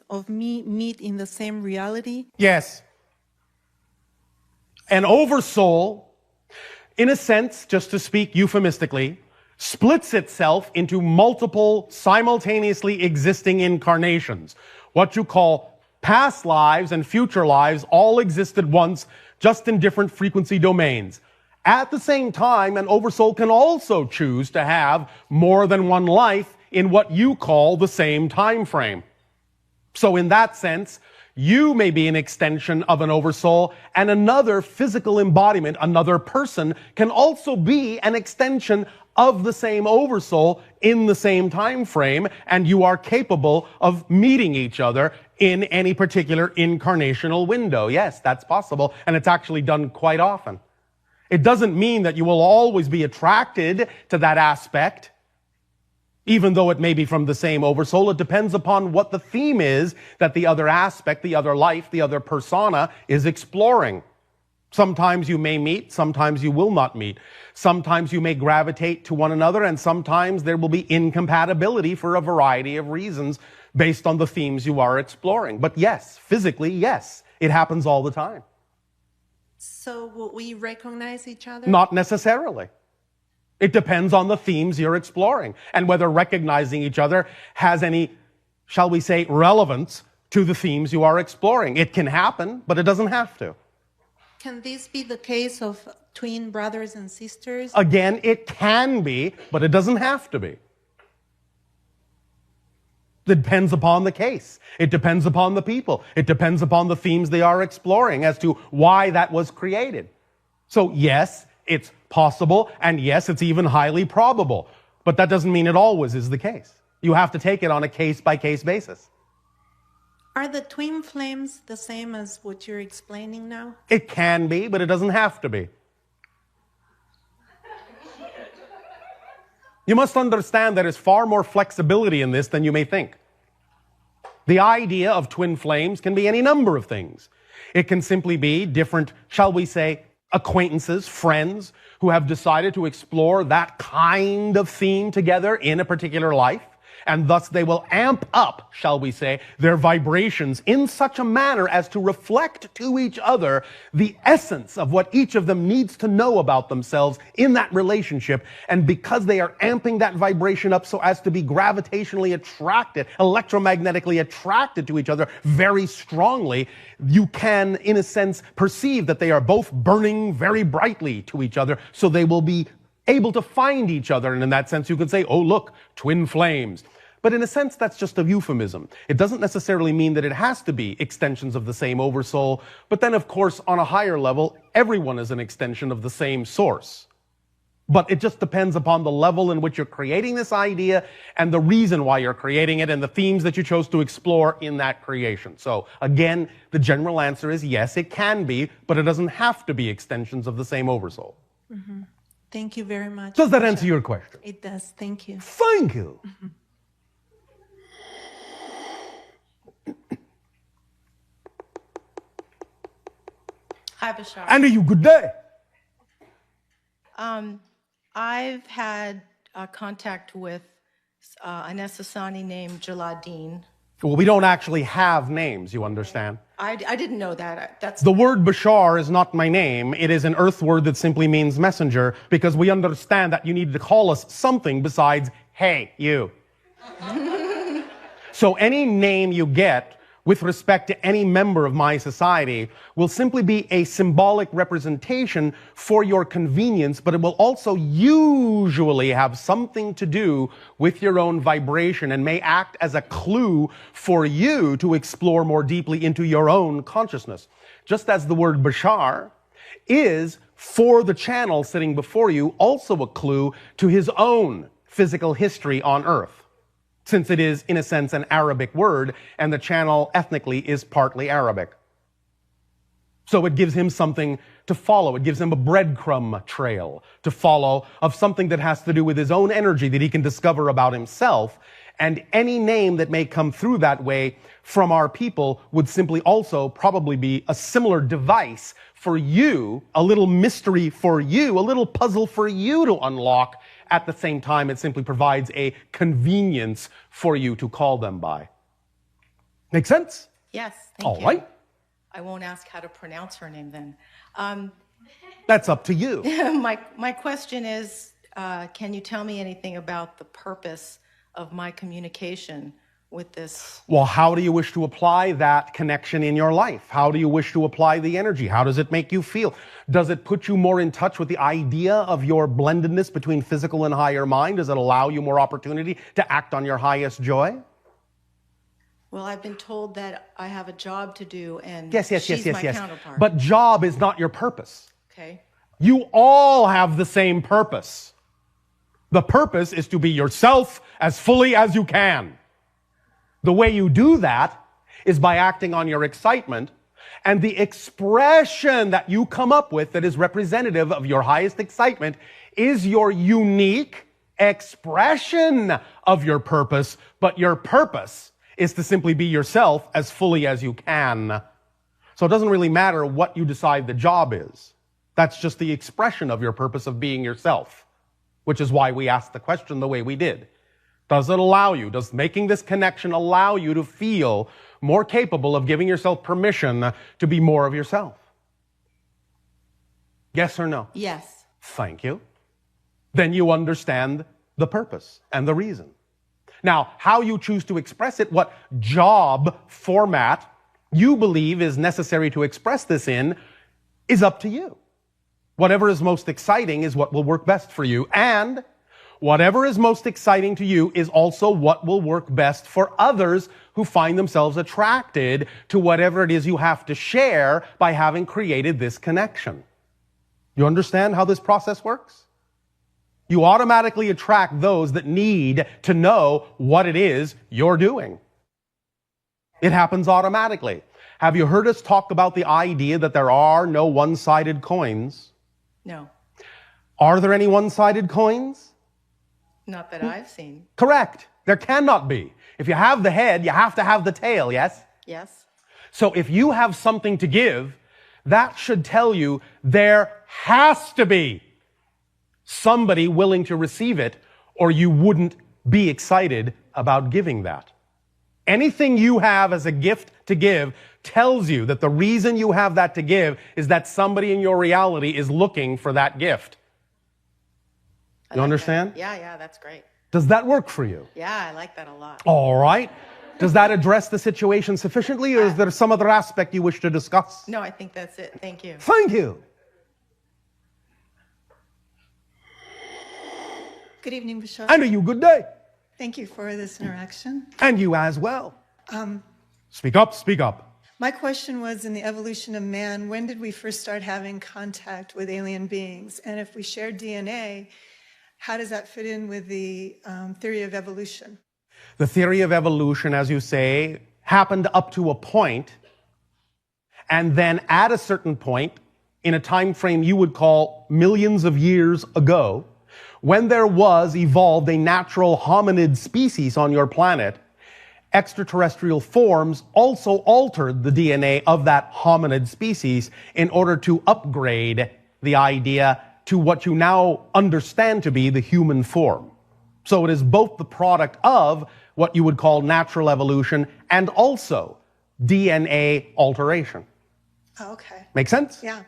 of me meet in the same reality? Yes. An oversoul, in a sense, just to speak euphemistically, splits itself into multiple simultaneously existing incarnations. What you call past lives and future lives all existed once, just in different frequency domains. At the same time, an oversoul can also choose to have more than one life in what you call the same time frame. So in that sense, you may be an extension of an oversoul, and another physical embodiment, another person, can also be an extension of the same oversoul in the same time frame, and you are capable of meeting each other in any particular incarnational window. Yes, that's possible, and it's actually done quite often. It doesn't mean that you will always be attracted to that aspect, even though it may be from the same oversoul. It depends upon what the theme is that the other aspect, the other life, the other persona is exploring. Sometimes you may meet, sometimes you will not meet. Sometimes you may gravitate to one another, and sometimes there will be incompatibility for a variety of reasons based on the themes you are exploring. But yes, physically, yes, it happens all the time. So will we recognize each other? Not necessarily. It depends on the themes you're exploring and whether recognizing each other has any, shall we say, relevance to the themes you are exploring. It can happen, but it doesn't have to. Can this be the case of twin brothers and sisters? Again, it can be, but it doesn't have to be. It depends upon the case. It depends upon the people. It depends upon the themes they are exploring as to why that was created. So yes, it's possible, and yes, it's even highly probable. But that doesn't mean it always is the case. You have to take it on a case-by-case basis. Are the twin flames the same as what you're explaining now? It can be, but it doesn't have to be. You must understand there is far more flexibility in this than you may think. The idea of twin flames can be any number of things. It can simply be different, shall we say, acquaintances, friends, who have decided to explore that kind of theme together in a particular life, and thus they will amp up, shall we say, their vibrations in such a manner as to reflect to each other the essence of what each of them needs to know about themselves in that relationship. And because they are amping that vibration up so as to be gravitationally attracted, electromagnetically attracted to each other very strongly, you can, in a sense, perceive that they are both burning very brightly to each other, so they will be able to find each other. And in that sense, you can say, oh, look, twin flames. But in a sense, that's just a euphemism. It doesn't necessarily mean that it has to be extensions of the same oversoul. But then, of course, on a higher level, everyone is an extension of the same source. But it just depends upon the level in which you're creating this idea and the reason why you're creating it and the themes that you chose to explore in that creation. So again, the general answer is yes, it can be, but it doesn't have to be extensions of the same oversoul. Mm-hmm. Thank you very much. Does that answer your question? It does. Thank you. Thank you. Mm-hmm. Hi, Bashar. And you, good day. I've had contact with an Essassani named Jaladin. Well, we don't actually have names, you understand? I didn't know that. That's the word Bashar is not my name. It is an earth word that simply means messenger, because we understand that you need to call us something besides, hey, you. So any name you get with respect to any member of my society will simply be a symbolic representation for your convenience, but it will also usually have something to do with your own vibration and may act as a clue for you to explore more deeply into your own consciousness. Just as the word Bashar is, for the channel sitting before you, also a clue to his own physical history on Earth, since it is, in a sense, an Arabic word, and the channel ethnically is partly Arabic. So it gives him something to follow. It gives him a breadcrumb trail to follow of something that has to do with his own energy that he can discover about himself. And any name that may come through that way from our people would simply also probably be a similar device for you, a little mystery for you, a little puzzle for you to unlock. At the same time, it simply provides a convenience for you to call them by. Make sense? Yes, thank All you. right. I won't ask how to pronounce her name then. That's up to you. My question is, can you tell me anything about the purpose of my communication with this? Well, how do you wish to apply that connection in your life? How do you wish to apply the energy? How does it make you feel? Does it put you more in touch with the idea of your blendedness between physical and higher mind? Does it allow you more opportunity to act on your highest joy? Well, I've been told that I have a job to do, and Yes. she's my counterpart. But job is not your purpose. Okay. You all have the same purpose. The purpose is to be yourself as fully as you can. The way you do that is by acting on your excitement, and the expression that you come up with that is representative of your highest excitement is your unique expression of your purpose, but your purpose is to simply be yourself as fully as you can. So it doesn't really matter what you decide the job is. That's just the expression of your purpose of being yourself, which is why we asked the question the way we did. Does it allow you, does making this connection allow you to feel more capable of giving yourself permission to be more of yourself? Yes or no? Yes. Thank you. Then you understand the purpose and the reason. Now, how you choose to express it, what job format you believe is necessary to express this in, is up to you. Whatever is most exciting is what will work best for you. And whatever is most exciting to you is also what will work best for others who find themselves attracted to whatever it is you have to share by having created this connection. You understand how this process works? You automatically attract those that need to know what it is you're doing. It happens automatically. Have you heard us talk about the idea that there are no one-sided coins? No. Are there any one-sided coins? Not that I've seen. Correct. There cannot be. If you have the head, you have to have the tail, yes? Yes. So if you have something to give, that should tell you there has to be somebody willing to receive it, or you wouldn't be excited about giving that. Anything you have as a gift to give tells you that the reason you have that to give is that somebody in your reality is looking for that gift. You understand? Yeah, that's great. Does that work for you? Yeah, I like that a lot. All right. Does that address the situation sufficiently, or is there some other aspect you wish to discuss? No, I think that's it. Thank you. Thank you. Good evening, Bashar. And you good day. Thank you for this interaction. And you as well. Speak up, speak up. My question was, in the evolution of man, when did we first start having contact with alien beings? And if we share DNA, how does that fit in with the theory of evolution? The theory of evolution, as you say, happened up to a point, and then at a certain point, in a time frame you would call millions of years ago, when there was evolved a natural hominid species on your planet, extraterrestrial forms also altered the DNA of that hominid species in order to upgrade the idea to what you now understand to be the human form. So it is both the product of what you would call natural evolution and also DNA alteration. Oh, okay. Make sense? Yeah.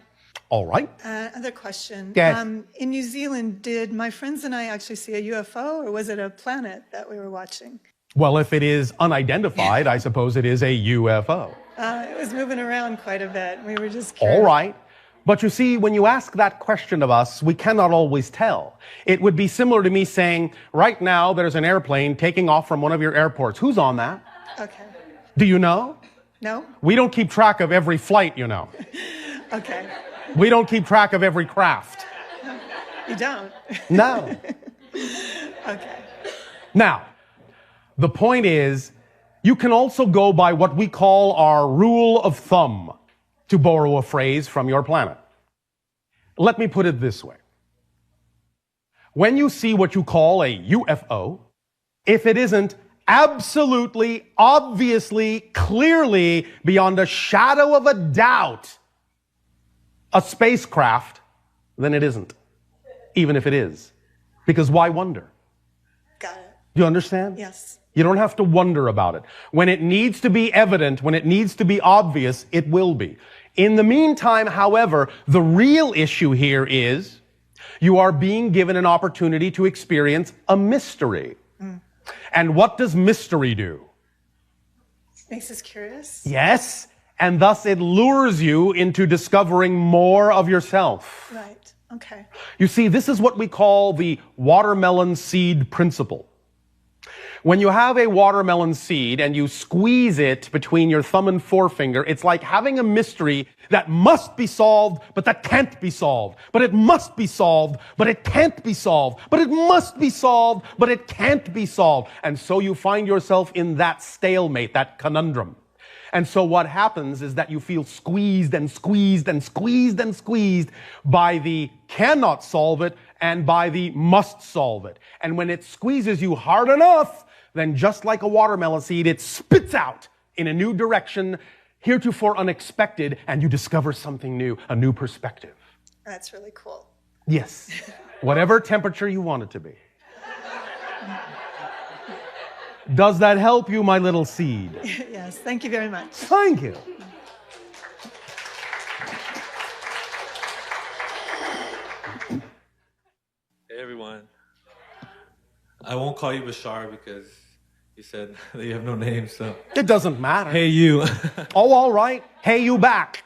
All right. Other question. Yes. In New Zealand, did my friends and I actually see a UFO, or was it a planet that we were watching? Well, if it is unidentified, I suppose it is a UFO. It was moving around quite a bit. We were just curious. All right. But you see, when you ask that question of us, we cannot always tell. It would be similar to me saying, right now there's an airplane taking off from one of your airports. Who's on that? Okay. Do you know? No? We don't keep track of every flight, you know. Okay. We don't keep track of every craft. You don't? No. Okay. Now, the point is, you can also go by what we call our rule of thumb, to borrow a phrase from your planet. Let me put it this way. When you see what you call a UFO, if it isn't absolutely, obviously, clearly, beyond a shadow of a doubt, a spacecraft, then it isn't, even if it is. Because why wonder? Got it. Do you understand? Yes. You don't have to wonder about it. When it needs to be evident, when it needs to be obvious, it will be. In the meantime, however, the real issue here is you are being given an opportunity to experience a mystery. And what does mystery do? Makes us curious. Yes, and thus it lures you into discovering more of yourself. Right. Okay. You see, this is what we call the watermelon seed principle. When you have a watermelon seed and you squeeze it between your thumb and forefinger, it's like having a mystery that must be solved, but that can't be solved. But it must be solved, but it can't be solved. But it must be solved, but it can't be solved. And so you find yourself in that stalemate, that conundrum. And so what happens is that you feel squeezed and squeezed and squeezed and squeezed by the cannot solve it and by the must solve it. And when it squeezes you hard enough, then just like a watermelon seed, it spits out in a new direction, heretofore unexpected, and you discover something new, a new perspective. That's really cool. Yes. Whatever temperature you want it to be. Does that help you, my little seed? Yes. Thank you very much. Thank you. Hey everyone. I won't call you Bashar because you said that you have no name, so. It doesn't matter. Hey you. Oh, all right. Hey, you back.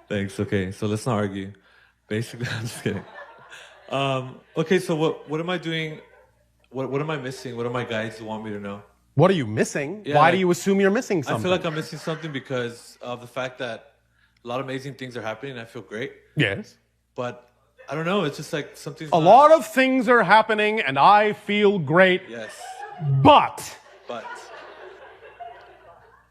Thanks, okay, so let's not argue. Basically, I'm just kidding. Okay, so what am I doing? What am I missing? What do my guides want me to know? What are you missing? Yeah, Why do you assume you're missing something? I feel like I'm missing something because of the fact that a lot of amazing things are happening and I feel great. Yes. But I don't know, it's just like something's A lot of things are happening and I feel great. Yes. But But.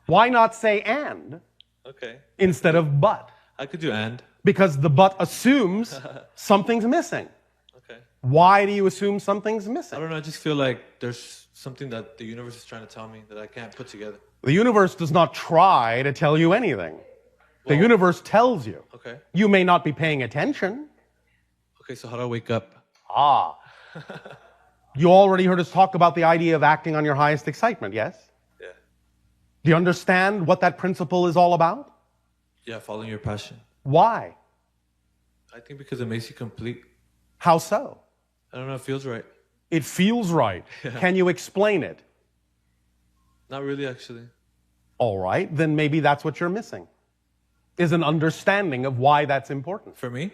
why not say and Okay. instead of but? I could do and. Because the but assumes something's missing. Okay. Why do you assume something's I missing? don't know, I just feel like there's something that the universe is trying to tell me that I can't put together. The universe does not try to tell you anything. The Well, universe tells you. Okay. You may not be paying attention. Okay, so how do I wake up? Ah. You already heard us talk about the idea of acting on your highest excitement, yes? Yeah. Do you understand what that principle is all about? Yeah, following your passion. Why? I think because it makes you complete. How so? I don't know, it feels right. It feels right. Can you explain it? Not really, actually. All right, then maybe that's what you're missing, is an understanding of why that's important For me?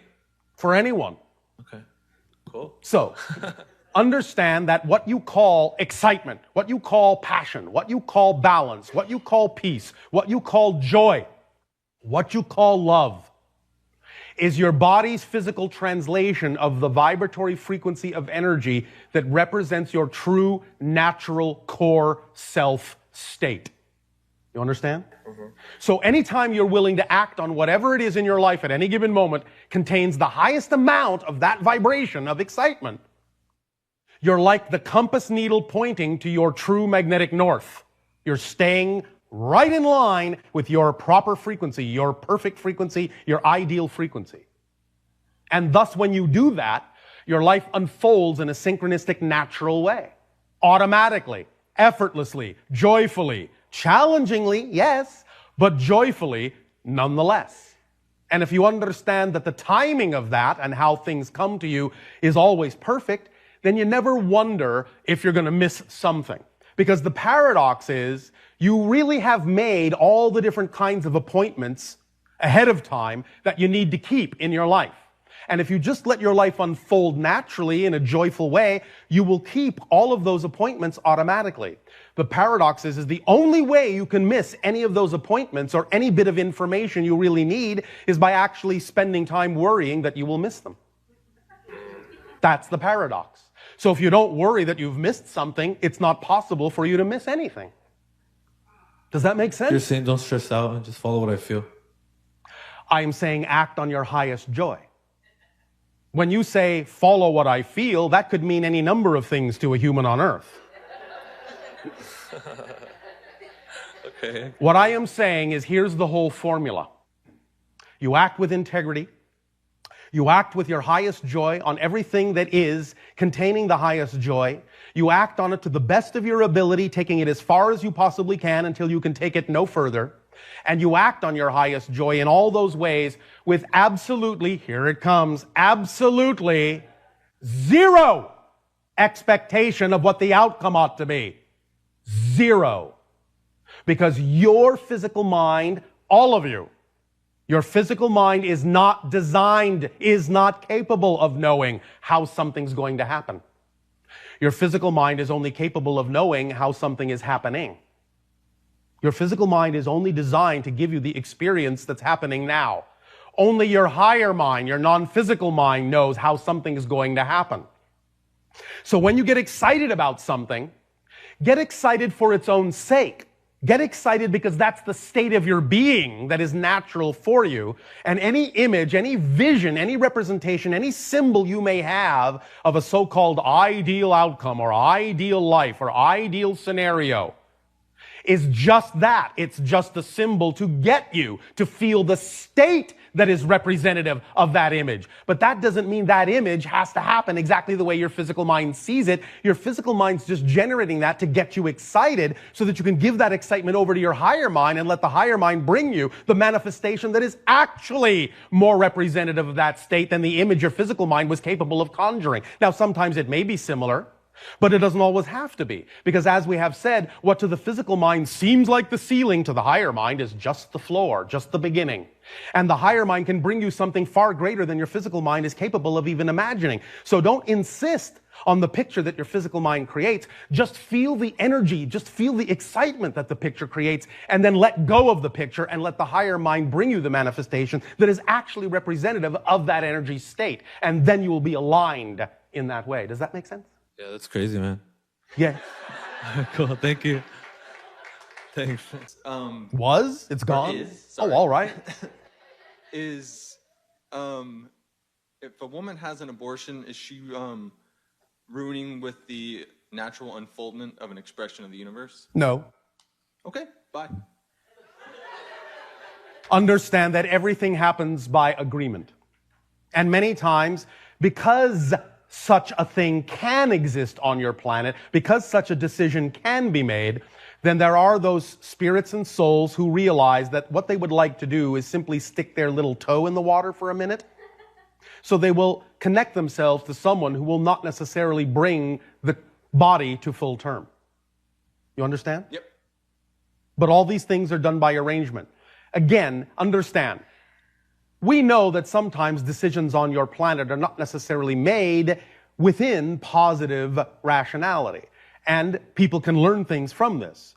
for anyone. Okay. Cool. So, understand that what you call excitement, what you call passion, what you call balance, what you call peace, what you call joy, what you call love, is your body's physical translation of the vibratory frequency of energy that represents your true, natural, core self state. You understand? So anytime you're willing to act on whatever it is in your life at any given moment contains the highest amount of that vibration of excitement, you're like the compass needle pointing to your true magnetic north. You're staying right in line with your proper frequency, your perfect frequency, your ideal frequency. And thus, when you do that, your life unfolds in a synchronistic, natural way. Automatically, effortlessly, joyfully, challengingly, yes, but joyfully nonetheless. And if you understand that the timing of that and how things come to you is always perfect, then you never wonder if you're going to miss something. Because the paradox is, you really have made all the different kinds of appointments ahead of time that you need to keep in your life. And if you just let your life unfold naturally in a joyful way, you will keep all of those appointments automatically. The paradox is the only way you can miss any of those appointments or any bit of information you really need is by actually spending time worrying that you will miss them. That's the paradox. So if you don't worry that you've missed something, it's not possible for you to miss anything. Does that make sense? You're saying don't stress out and just follow what I feel. I am saying act on your highest joy. When you say follow what I feel, that could mean any number of things to a human on earth. Okay. What I am saying is here's the whole formula. You act with integrity. You act with your highest joy on everything that is containing the highest joy. You act on it to the best of your ability, taking it as far as you possibly can until you can take it no further. And you act on your highest joy in all those ways with absolutely, here it comes, absolutely zero expectation of what the outcome ought to be. Zero. Because your physical mind, all of you, your physical mind is not designed, is not capable of knowing how something's going to happen. Your physical mind is only capable of knowing how something is happening. Your physical mind is only designed to give you the experience that's happening now. Only your higher mind, your non-physical mind, knows how something is going to happen. So when you get excited about something, get excited for its own sake. Get excited because that's the state of your being that is natural for you. And any image, any vision, any representation, any symbol you may have of a so-called ideal outcome or ideal life or ideal scenario is just that. It's just a symbol to get you to feel the state that is representative of that image. But that doesn't mean that image has to happen exactly the way your physical mind sees it. Your physical mind's just generating that to get you excited so that you can give that excitement over to your higher mind and let the higher mind bring you the manifestation that is actually more representative of that state than the image your physical mind was capable of conjuring. Now, sometimes it may be similar, but it doesn't always have to be. Because as we have said, what to the physical mind seems like the ceiling, to the higher mind is just the floor, just the beginning. And the higher mind can bring you something far greater than your physical mind is capable of even imagining. So don't insist on the picture that your physical mind creates. Just feel the energy, just feel the excitement that the picture creates, and then let go of the picture and let the higher mind bring you the manifestation that is actually representative of that energy state. And then you will be aligned in that way. Does that make sense? Yeah, that's crazy, man. Yeah. Cool, thank you. Thanks. Was? It's gone? Sorry. Oh, all right. If a woman has an abortion, is she ruining with the natural unfoldment of an expression of the universe? No. Okay, bye. Understand that everything happens by agreement. And many times, because such a thing can exist on your planet, because such a decision can be made, then there are those spirits and souls who realize that what they would like to do is simply stick their little toe in the water for a minute. So they will connect themselves to someone who will not necessarily bring the body to full term. You understand? Yep. But all these things are done by arrangement. Again, understand. We know that sometimes decisions on your planet are not necessarily made within positive rationality. And people can learn things from this.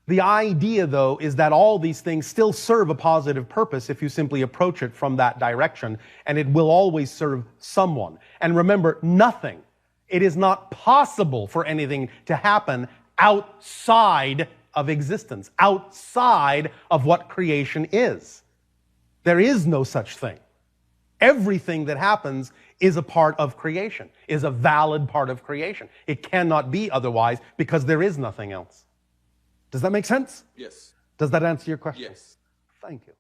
The idea, though, is that all these things still serve a positive purpose if you simply approach it from that direction, and it will always serve someone. And remember, nothing. It is not possible for anything to happen outside of existence, outside of what creation is. There is no such thing. Everything that happens is a part of creation, is a valid part of creation. It cannot be otherwise because there is nothing else. Does that make sense? Yes. Does that answer your question? Yes. Thank you.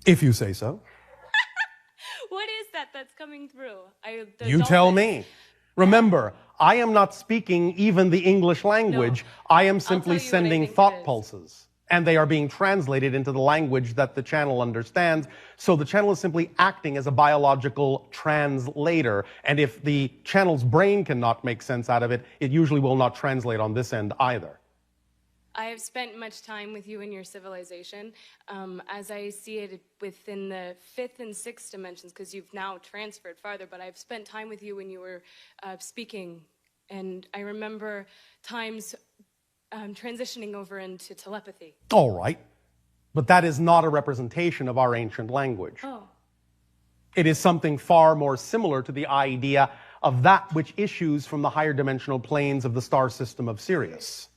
If you say so. What is that that's coming through? You tell me. Remember, I am not speaking even the English language. No. I am simply tell you what I sending think it thought is. pulses. And they are being translated into the language that the channel understands. So the channel is simply acting as a biological translator. And if the channel's brain cannot make sense out of it, it usually will not translate on this end either. I have spent much time with you in your civilization, as I see it within the 5th and 6th dimensions, because you've now transferred farther, but I've spent time with you when you were speaking, and I remember times transitioning over into telepathy. All right. But that is not a representation of our ancient language. Oh. It is something far more similar to the idea of that which issues from the higher dimensional planes of the star system of Sirius.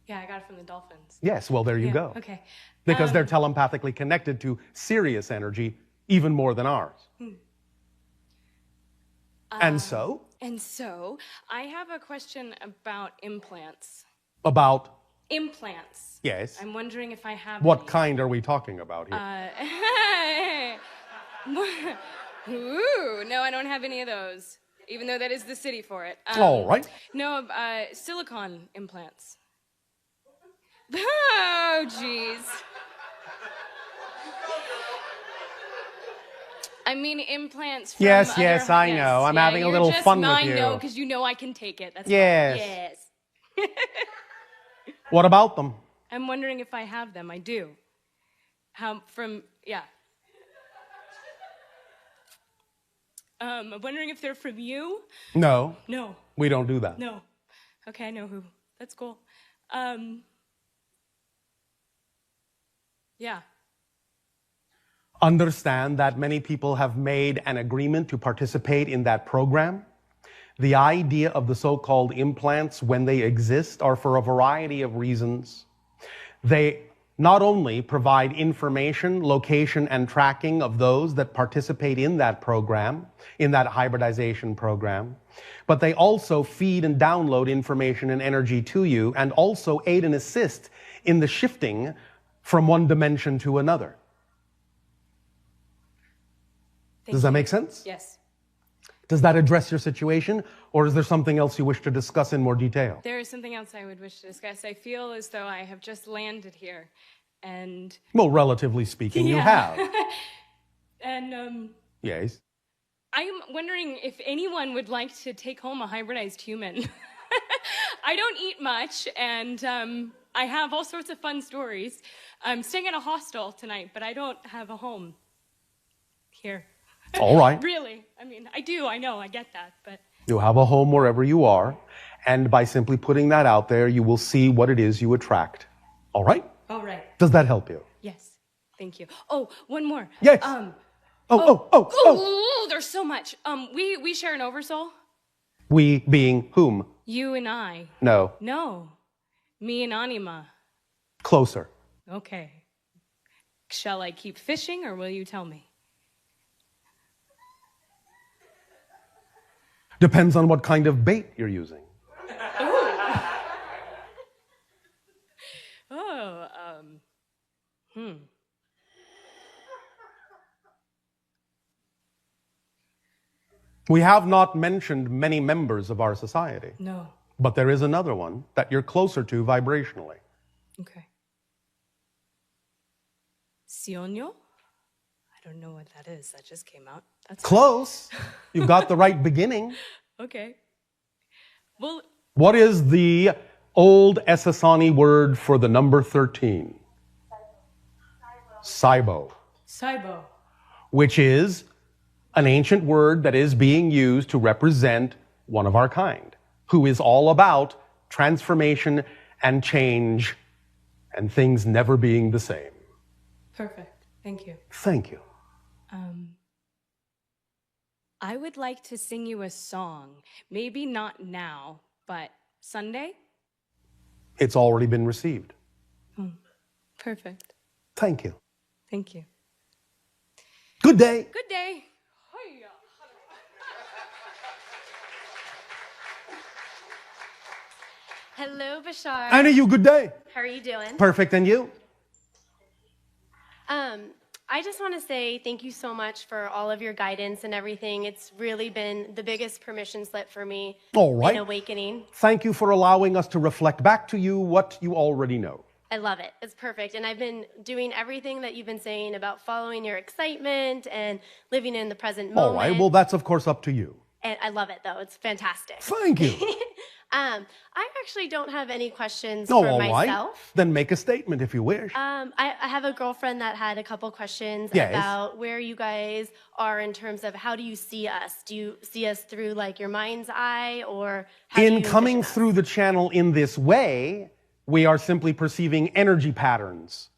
Yeah, I got it from the dolphins. Yes, well, there you go. Okay. Because they're telepathically connected to Sirius energy even more than ours. And so? And so, I have a question about implants. About Implants. Yes. I'm wondering if I have What any. kind are we talking about here? Ooh, no, I don't have any of those, even though that is the city for it. All right. No, silicone implants. Oh, jeez. I mean, implants from Yes, other- yes, I know. I'm having a you're little just, fun with I you. know, because you know I can take it. That's Yes. fine. Yes. What about them? I'm wondering if I have them. I do. Yeah. I'm wondering if they're from you. No, No. we don't do that. No. Okay, I know who. That's cool. Yeah. Understand that many people have made an agreement to participate in that program. The idea of the so-called implants, when they exist, are for a variety of reasons. They not only provide information, location, and tracking of those that participate in that program, in that hybridization program, but they also feed and download information and energy to you and also aid and assist in the shifting from one dimension to another. Does that make sense? Yes. Does that address your situation, or is there something else you wish to discuss in more detail? There is something else I would wish to discuss. I feel as though I have just landed here, and Well, relatively speaking, you have. and Yes. I'm wondering if anyone would like to take home a hybridized human. I don't eat much, and I have all sorts of fun stories. I'm staying at a hostel tonight, but I don't have a home here. All right. Really. I mean, I do. I know. I get that. But You have a home wherever you are, and by simply putting that out there, you will see what it is you attract. All right? all right. Does that help you? Yes. Thank you. Oh, one more. Yes. Oh. Oh, there's so much. We share an oversoul. We being whom? You and I. No. No. Me and Anima. Closer. Okay. Shall I keep fishing, or will you tell me? Depends on what kind of bait you're using. Oh, We have not mentioned many members of our society, no. but there is another one that you're closer to vibrationally. Okay. Sionyo? I don't know what that is. That just came out. That's Close. You've got the right beginning. okay. Well, What is the old Essassani word for the number 13? Saibo, Saibo. which is an ancient word that is being used to represent one of our kind, who is all about transformation and change and things never being the same. Perfect. Thank you. Thank you. I would like to sing you a song. Maybe not now, but Sunday? It's already been received. Perfect. Thank you. Thank you. Good day. Good day. Hello, Bashar. And you, good day. How are you doing? Perfect. And you? I just want to say thank you so much for all of your guidance and everything. It's really been the biggest permission slip for me All right. in awakening. Thank you for allowing us to reflect back to you what you already know. I love it. It's perfect. And I've been doing everything that you've been saying about following your excitement and living in the present moment. All right. Well, that's of course up to you. And I love it, though. It's fantastic. Thank you. I actually don't have any questions Oh, for all right. myself. Then make a statement if you wish. I have a girlfriend that had a couple questions Yes. about where you guys are in terms of how do you see us? Do you see us through like your mind's eye, or how do In you coming envision us? through the channel in this way, we are simply perceiving energy patterns.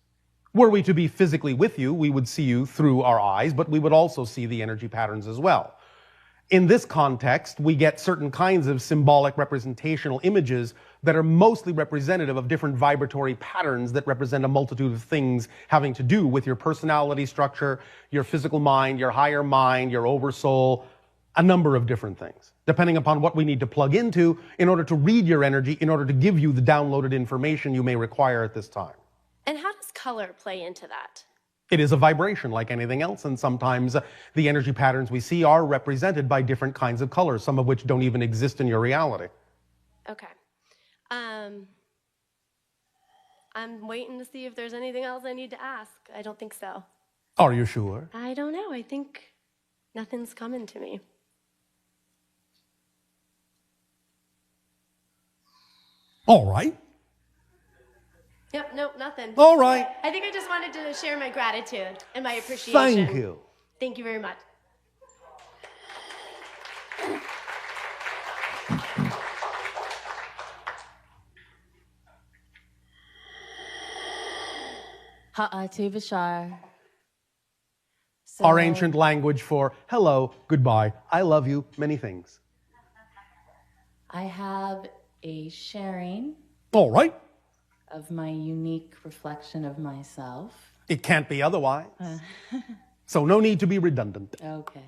Were we to be physically with you, we would see you through our eyes, but we would also see the energy patterns as well. In this context, we get certain kinds of symbolic representational images that are mostly representative of different vibratory patterns that represent a multitude of things having to do with your personality structure, your physical mind, your higher mind, your oversoul, a number of different things, depending upon what we need to plug into in order to read your energy, in order to give you the downloaded information you may require at this time. And how does color play into that? It is a vibration like anything else, and sometimes the energy patterns we see are represented by different kinds of colors, some of which don't even exist in your reality. Okay. I'm waiting to see if there's anything else I need to ask. I don't think so. Are you sure? I don't know. I think nothing's coming to me. All right. Yep, nope, nothing. All right. I think I just wanted to share my gratitude and my appreciation. Thank you. Thank you very much. Ha'ati Bashar. Our ancient language for hello, goodbye, I love you, many things. I have a sharing All right. of my unique reflection of myself. It can't be otherwise. So no need to be redundant. Okay.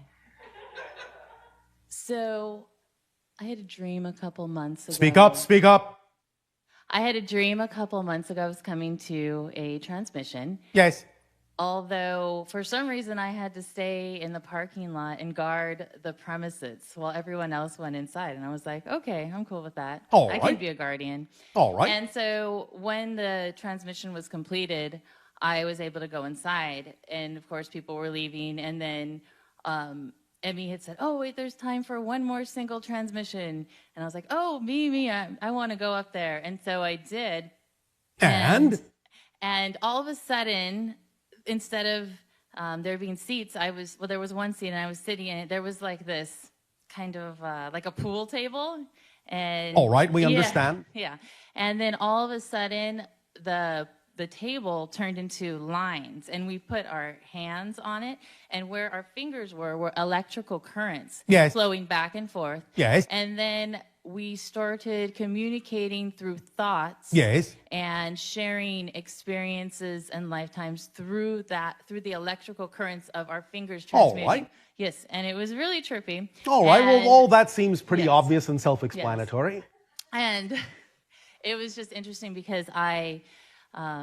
So I had a dream a couple months ago. Speak up, speak up. I had a dream a couple months ago. I was coming to a transmission. Yes. Although, for some reason, I had to stay in the parking lot and guard the premises while everyone else went inside. And I was like, okay, I'm cool with that. All I right. can be a guardian. All right. And so when the transmission was completed, I was able to go inside. And, of course, people were leaving. And then Emmy had said, oh, wait, there's time for one more single transmission. And I was like, oh, me, I want to go up there. And so I did. And all of a sudden, instead of there being seats, there was one seat and I was sitting in it. There was like this kind of like a pool table. And all right, we understand. Yeah. And then all of a sudden, the table turned into lines, and we put our hands on it, and where our fingers were electrical currents flowing back and forth. Yes. And then we started communicating through thoughts. Yes. And sharing experiences and lifetimes through the electrical currents of our fingers transmitting. All right. Yes, and it was really trippy. All right, well, And- all that seems pretty Yes. obvious and self-explanatory. And it was just interesting because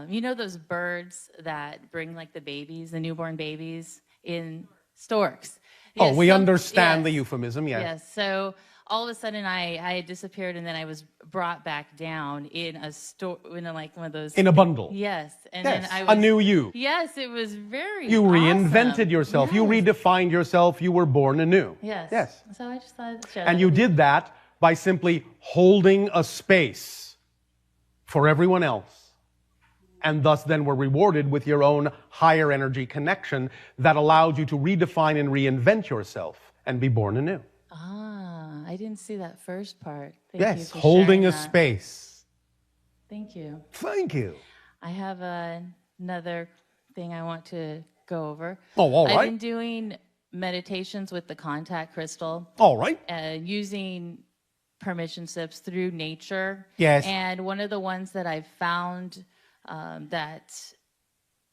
you know those birds that bring like the babies, the newborn babies in storks? Oh, we understand yes. the euphemism, yes. Yes, so all of a sudden I had disappeared and then I was brought back down in a store, like one of those. In a bundle. Yes. And Yes, then I was, a new you. Yes, it was very You reinvented awesome. yourself. Yes. You redefined yourself. You were born anew. Yes. Yes. So I just thought I'd share And that you with did that by simply holding a space for everyone else. And thus then were rewarded with your own higher energy connection that allowed you to redefine and reinvent yourself and be born anew. Ah, I didn't see that first part. Thank you Yes, for holding sharing a that. space. Thank you. Thank you. I have another thing I want to go over. Oh, all I've right. been doing meditations with the contact crystal, All right. using permission slips through nature. Yes. And one of the ones that I've found that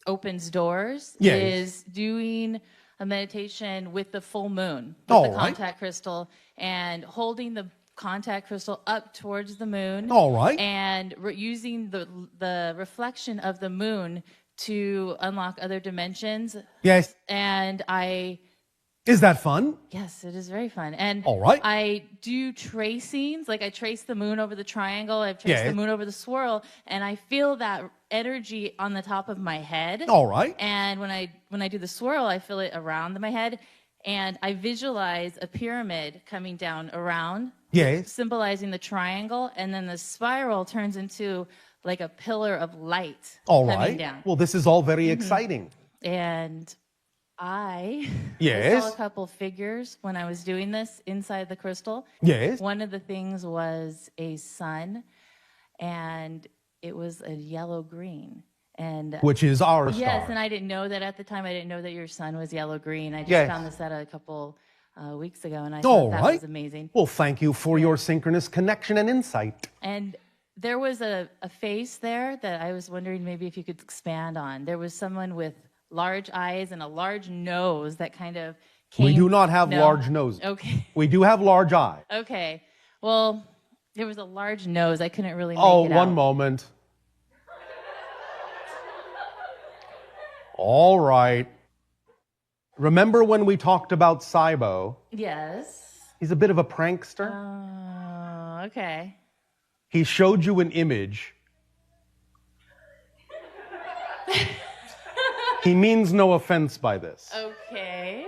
opens doors Yes. is doing a meditation with the full moon, with All the right. contact crystal, and holding the contact crystal up towards the moon. All right. And using the reflection of the moon to unlock other dimensions. Yes. And Is that fun? yes, it is very fun. And All right. I do tracings, like I trace the moon over the triangle, I've traced Yes. the moon over the swirl, and I feel that energy on the top of my head. All right. And when I do the swirl, I feel it around my head, and I visualize a pyramid coming down around, Yes. symbolizing the triangle, and then the spiral turns into like a pillar of light All coming right. down. Well, this is all very exciting. And I Yes. saw a couple figures when I was doing this inside the crystal. Yes. One of the things was a sun, and it was a yellow-green. And Which is our star. yes, and I didn't know that at the time. I didn't know that your sun was yellow-green. I just Yes. found this out a couple weeks ago, and I All thought that right. was amazing. Well, thank you for your synchronous connection and insight. And there was a face there that I was wondering maybe if you could expand on. There was someone with large eyes and a large nose that kind of We came- do not have No. large noses. Okay. We do have large eyes. Okay. Well, there was a large nose. I couldn't really make Oh, it one out. moment. All right. Remember when we talked about Cybo? Yes. He's a bit of a prankster. Okay. He showed you an image. He means no offense by this. Okay.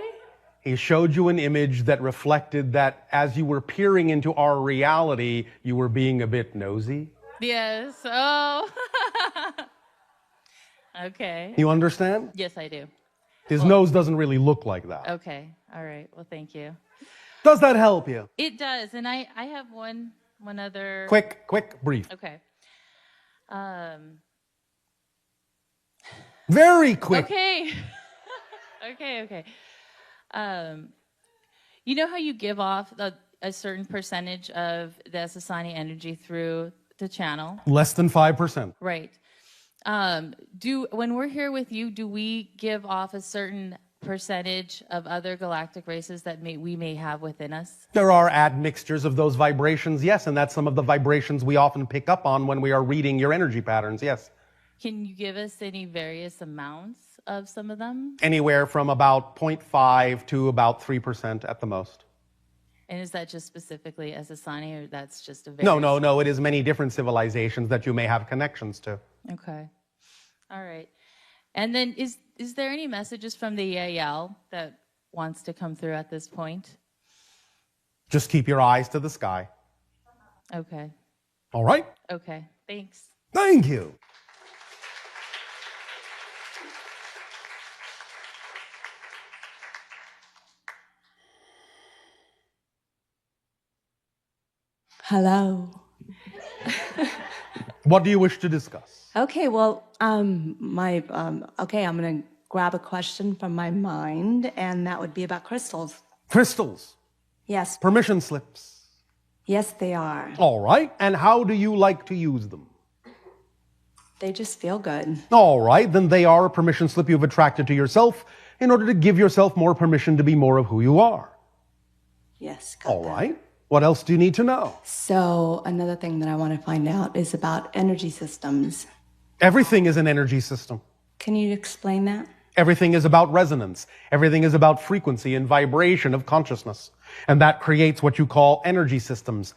He showed you an image that reflected that as you were peering into our reality, you were being a bit nosy. Yes. Oh. Okay. You understand? Yes, I do. His nose doesn't really look like that. Okay. All right. Well, thank you. Does that help you? It does. And I have one other. Quick, brief. Okay. Very quick. Okay. Okay. You know how you give off a certain percentage of the Asasani energy through the channel? Less than 5%. Right. When we're here with you, do we give off a certain percentage of other galactic races that we may have within us? There are admixtures of those vibrations, yes, and that's some of the vibrations we often pick up on when we are reading your energy patterns, yes. Can you give us any various amounts of some of them? Anywhere from about 0.5 to about 3% at the most. And is that just specifically Asasani, or that's just a No, it is many different civilizations that you may have connections to. Okay. All right. And then is there any messages from the EAL that wants to come through at this point? Just keep your eyes to the sky. Okay. All right? Okay. Thanks. Thank you. Hello. What do you wish to discuss? Okay, well, I'm going to grab a question from my mind, and that would be about crystals. Crystals. Yes, Permission slips. yes, they are. All right. And how do you like to use them? They just feel good. All right. Then they are a permission slip you've attracted to yourself in order to give yourself more permission to be more of who you are. Yes, got All that. right. What else do you need to know? So another thing that I want to find out is about energy systems. Everything is an energy system. Can you explain that? Everything is about resonance. Everything is about frequency and vibration of consciousness. And that creates what you call energy systems.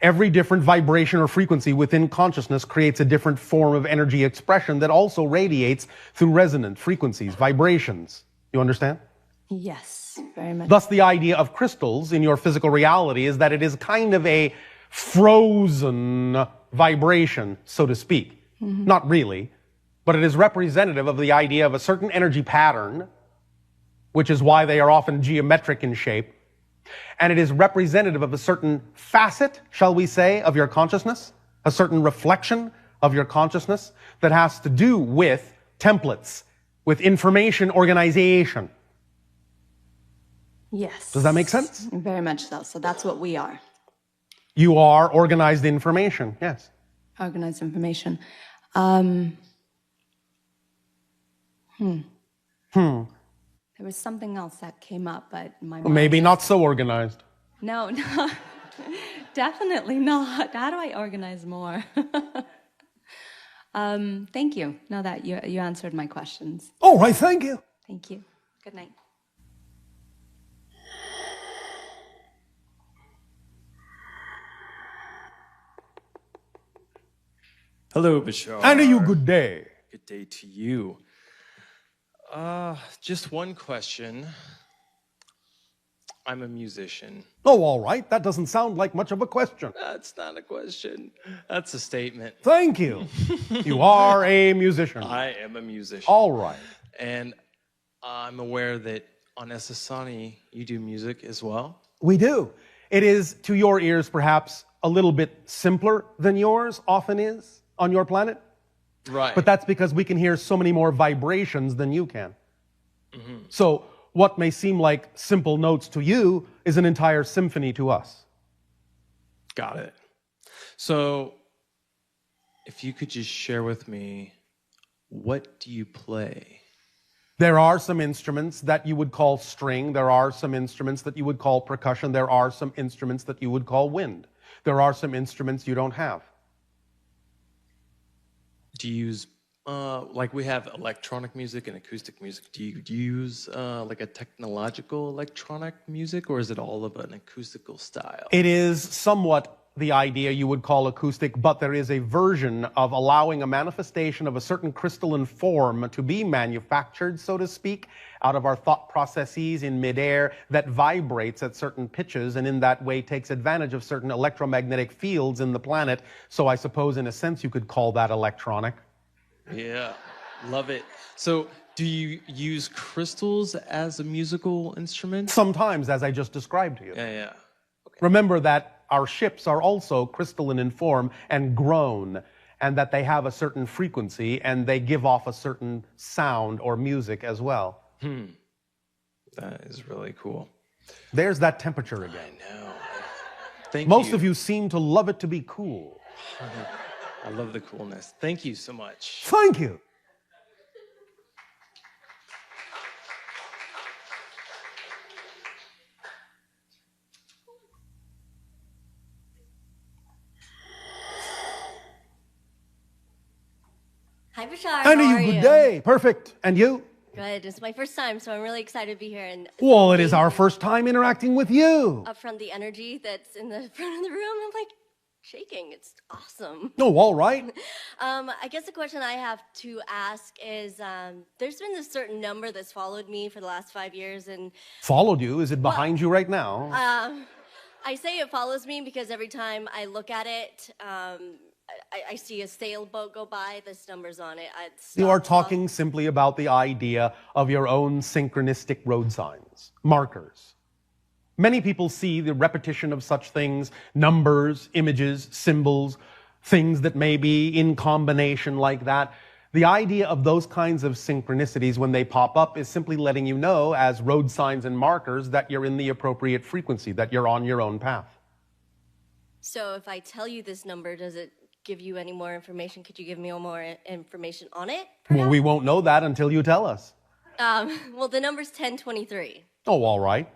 Every different vibration or frequency within consciousness creates a different form of energy expression that also radiates through resonant frequencies, vibrations. You understand? Yes, very much. Thus, the idea of crystals in your physical reality is that it is kind of a frozen vibration, so to speak. Not really, but it is representative of the idea of a certain energy pattern, which is why they are often geometric in shape. And it is representative of a certain facet, shall we say, of your consciousness, a certain reflection of your consciousness that has to do with templates, with information organization. Yes. Does that make sense? Very much so. So that's what we are. You are organized information, yes. Organized information. There was something else that came up, but my mind Maybe not so organized. No, definitely not. How do I organize more? Thank you. Now that you answered my questions. All right, thank you. Thank you. Good night. Hello, Bashar. And you good day. Good day to you. Just one question. I'm a musician. Oh, all right. That doesn't sound like much of a question. That's not a question. That's a statement. Thank you. You are a musician. I am a musician. All right. And I'm aware that on Asasani, you do music as well. We do. It is, to your ears, perhaps a little bit simpler than yours often is on your planet. Right. But that's because we can hear so many more vibrations than you can. So what may seem like simple notes to you is an entire symphony to us. Got it. So if you could just share with me, what do you play? There are some instruments that you would call string. There are some instruments that you would call percussion. There are some instruments that you would call wind. There are some instruments you don't have. Do you use, like we have electronic music and acoustic music. Do you use like a technological electronic music, or is it all of an acoustical style? It is somewhat the idea you would call acoustic, but there is a version of allowing a manifestation of a certain crystalline form to be manufactured, so to speak, out of our thought processes in midair that vibrates at certain pitches and in that way takes advantage of certain electromagnetic fields in the planet. So I suppose in a sense you could call that electronic. Yeah, love it. So do you use crystals as a musical instrument? Sometimes, as I just described to you. Yeah. Okay. Remember that our ships are also crystalline in form and grown, and that they have a certain frequency and they give off a certain sound or music as well. That is really cool. There's that temperature again. I know. Thank Most you. of you seem to love it to be cool. I love the coolness. Thank you so much. Thank you. Hi, Bashar. And How you, are good you? day. Perfect. And you? Good. It's my first time, so I'm really excited to be here. And Well, it is our first time interacting with you. up front, the energy that's in the front of the room, I'm like shaking. It's awesome. Oh, all right. I guess the question I have to ask is, there's been this certain number that's followed me for the last 5 years, and Followed you. Is it behind you right now? I say it follows me because every time I look at it, I see a sailboat go by. This number's on it. You are talking simply about the idea of your own synchronistic road signs, markers. Many people see the repetition of such things, numbers, images, symbols, things that may be in combination like that. The idea of those kinds of synchronicities when they pop up is simply letting you know as road signs and markers that you're in the appropriate frequency, that you're on your own path. So if I tell you this number, does it give you any more information? Could you give me more information on it? Well, we won't know that until you tell us. Well, the number's 1023, Oh, all right.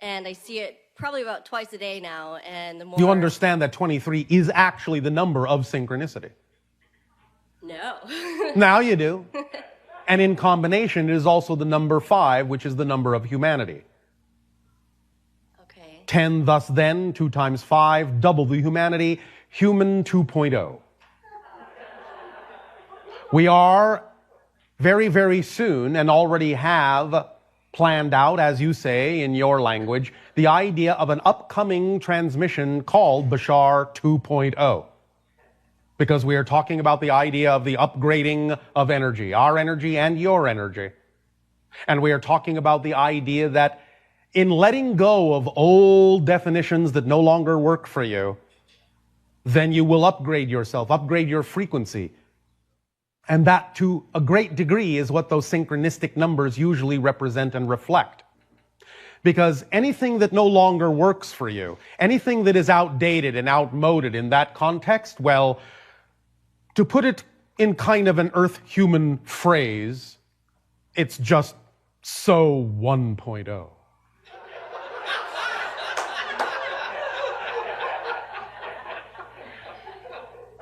and I see it probably about twice a day now. And the more You understand that 23 is actually the number of synchronicity. No. Now you do. And in combination, it is also the number 5, which is the number of humanity. Okay. 10 thus then, 2 times 5, double the humanity, human 2.0. We are very, very soon and already have planned out, as you say in your language, the idea of an upcoming transmission called Bashar 2.0. Because we are talking about the idea of the upgrading of energy, our energy and your energy. And we are talking about the idea that in letting go of old definitions that no longer work for you, then you will upgrade yourself, upgrade your frequency. And that, to a great degree, is what those synchronistic numbers usually represent and reflect. Because anything that no longer works for you, anything that is outdated and outmoded in that context, well, to put it in kind of an earth-human phrase, it's just so 1.0.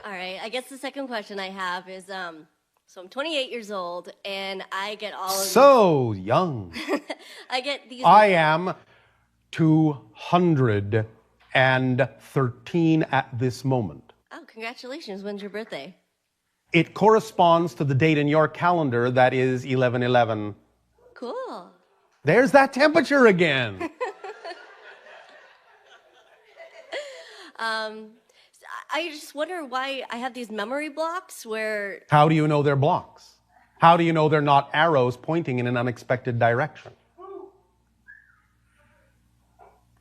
All right. I guess the second question I have is, so I'm 28 years old, and I get all of So young. I get these. I am 213 at this moment. Oh, congratulations! When's your birthday? It corresponds to the date in your calendar that is 11/11. Cool. There's that temperature again. I just wonder why I have these memory blocks where. How do you know they're blocks? How do you know they're not arrows pointing in an unexpected direction?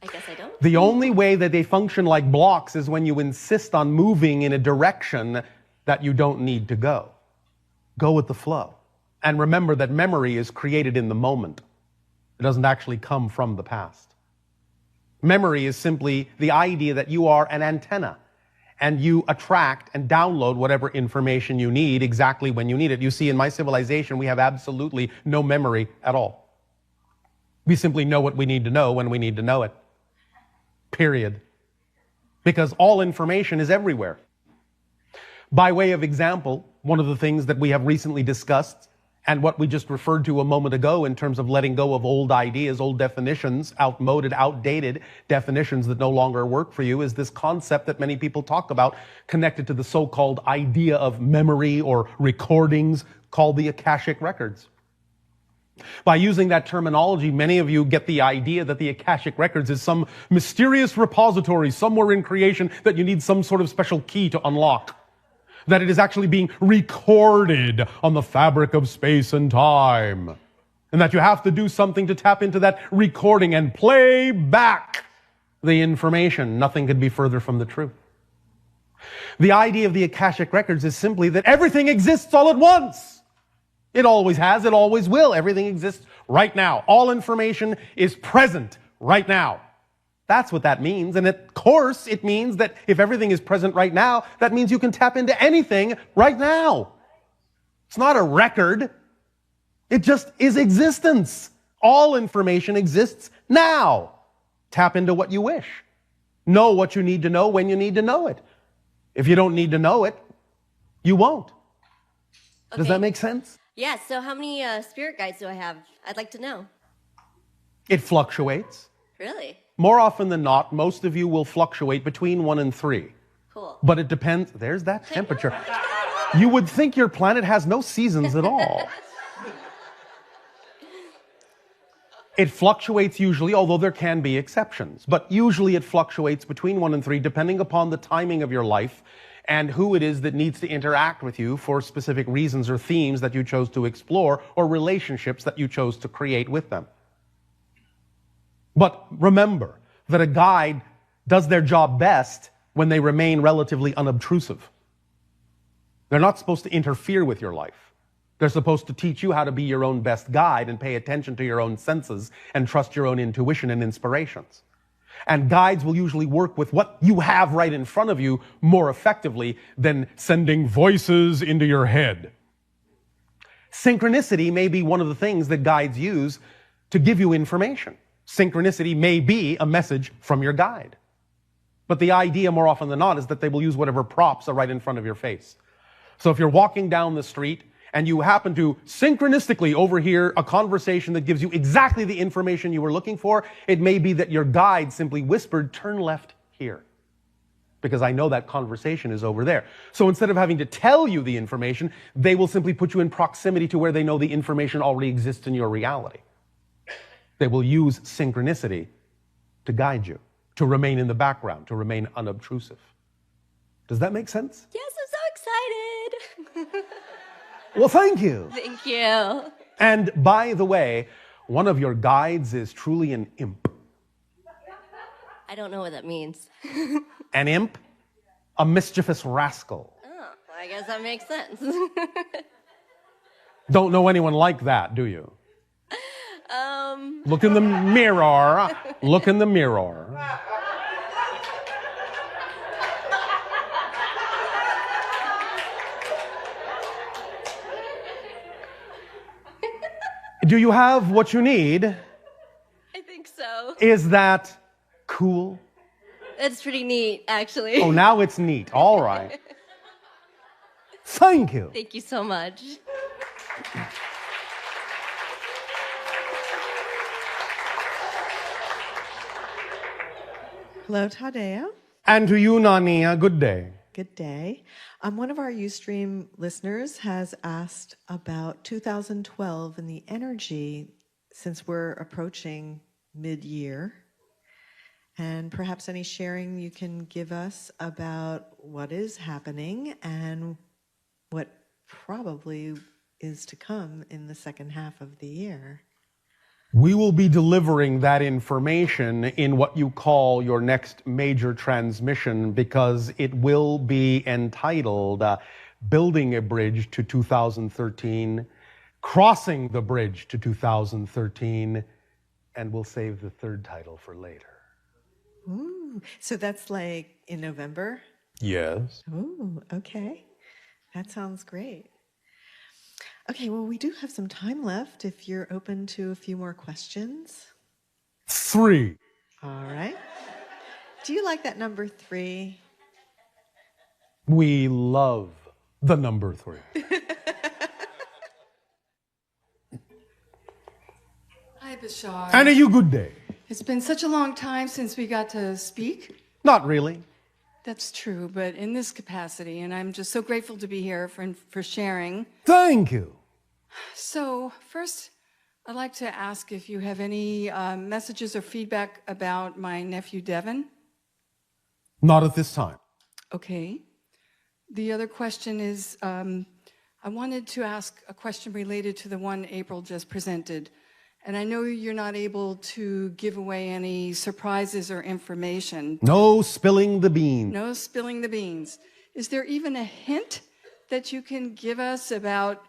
I guess I don't. The only way that they function like blocks is when you insist on moving in a direction that you don't need to go. Go with the flow. And remember that memory is created in the moment. It doesn't actually come from the past. Memory is simply the idea that you are an antenna. and you attract and download whatever information you need exactly when you need it. You see, in my civilization, we have absolutely no memory at all. We simply know what we need to know when we need to know it. Period. Because all information is everywhere. By way of example, one of the things that we have recently discussed and what we just referred to a moment ago in terms of letting go of old ideas, old definitions, outmoded, outdated definitions that no longer work for you, is this concept that many people talk about connected to the so-called idea of memory or recordings called the Akashic Records. By using that terminology, many of you get the idea that the Akashic Records is some mysterious repository somewhere in creation that you need some sort of special key to unlock. That it is actually being recorded on the fabric of space and time. And that you have to do something to tap into that recording and play back the information. Nothing could be further from the truth. The idea of the Akashic Records is simply that everything exists all at once. It always has, it always will. Everything exists right now. All information is present right now. That's what that means. And of course, it means that if everything is present right now, that means you can tap into anything right now. It's not a record. It just is existence. All information exists now. Tap into what you wish. Know what you need to know when you need to know it. If you don't need to know it, you won't. Okay. Does that make sense? Yeah, so how many spirit guides do I have? I'd like to know. It fluctuates. Really? More often than not, most of you will fluctuate between 1 and 3. Cool. But it depends. There's that temperature. You would think your planet has no seasons at all. It fluctuates usually, although there can be exceptions. But usually it fluctuates between 1 and 3, depending upon the timing of your life and who it is that needs to interact with you for specific reasons or themes that you chose to explore or relationships that you chose to create with them. But remember that a guide does their job best when they remain relatively unobtrusive. They're not supposed to interfere with your life. They're supposed to teach you how to be your own best guide and pay attention to your own senses and trust your own intuition and inspirations. And guides will usually work with what you have right in front of you more effectively than sending voices into your head. Synchronicity may be one of the things that guides use to give you information. Synchronicity may be a message from your guide. But the idea more often than not is that they will use whatever props are right in front of your face. So if you're walking down the street and you happen to synchronistically overhear a conversation that gives you exactly the information you were looking for, it may be that your guide simply whispered, "Turn left here," because I know that conversation is over there. So instead of having to tell you the information, they will simply put you in proximity to where they know the information already exists in your reality. They will use synchronicity to guide you, to remain in the background, to remain unobtrusive. Does that make sense? Yes, I'm so excited. Well, thank you. Thank you. And by the way, one of your guides is truly an imp. I don't know what that means. An imp? A mischievous rascal. Oh, well, I guess that makes sense. Don't know anyone like that, do you? Look in the mirror. Look in the mirror. Do you have what you need? I think so. Is that cool? It's pretty neat, actually. Oh, now it's neat. All right. Thank you. Thank you so much. Hello, Tadeo. And to you, Nania, good day. Good day. One of our Ustream listeners has asked about 2012 and the energy since we're approaching mid-year. And perhaps any sharing you can give us about what is happening and what probably is to come in the second half of the year. We will be delivering that information in what you call your next major transmission because it will be entitled Building a Bridge to 2013, Crossing the Bridge to 2013, and we'll save the third title for later. Ooh, so that's like in November? Yes. Oh, okay. That sounds great. Okay, well, we do have some time left if you're open to a few more questions. 3. All right. Do you like that number 3? We love the number 3. Hi, Bashar. And a you good day. It's been such a long time since we got to speak. Not really. That's true, but in this capacity, and I'm just so grateful to be here for sharing. Thank you. So, first, I'd like to ask if you have any messages or feedback about my nephew, Devin. Not at this time. Okay. The other question is, I wanted to ask a question related to the one April just presented. And I know you're not able to give away any surprises or information. No spilling the beans. No spilling the beans. Is there even a hint that you can give us about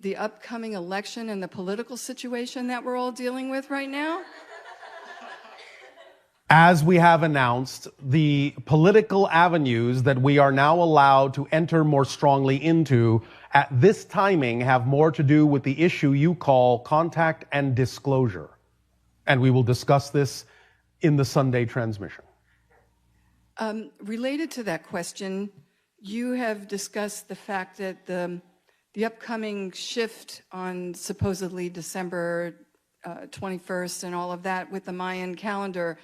the upcoming election and the political situation that we're all dealing with right now? As we have announced, the political avenues that we are now allowed to enter more strongly into at this timing have more to do with the issue you call contact and disclosure. And we will discuss this in the Sunday transmission. Related to that question, you have discussed the fact that the upcoming shift on supposedly December 21st and all of that with the Mayan calendar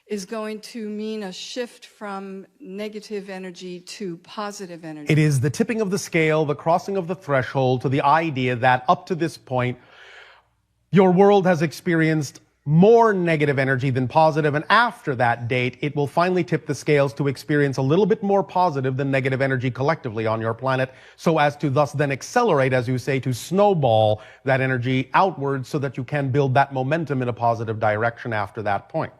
is going to mean a shift from negative energy to positive energy. It is the tipping of the scale, the crossing of the threshold to the idea that up to this point, your world has experienced more negative energy than positive, and after that date, it will finally tip the scales to experience a little bit more positive than negative energy collectively on your planet, so as to thus then accelerate, as you say, to snowball that energy outwards so that you can build that momentum in a positive direction after that point.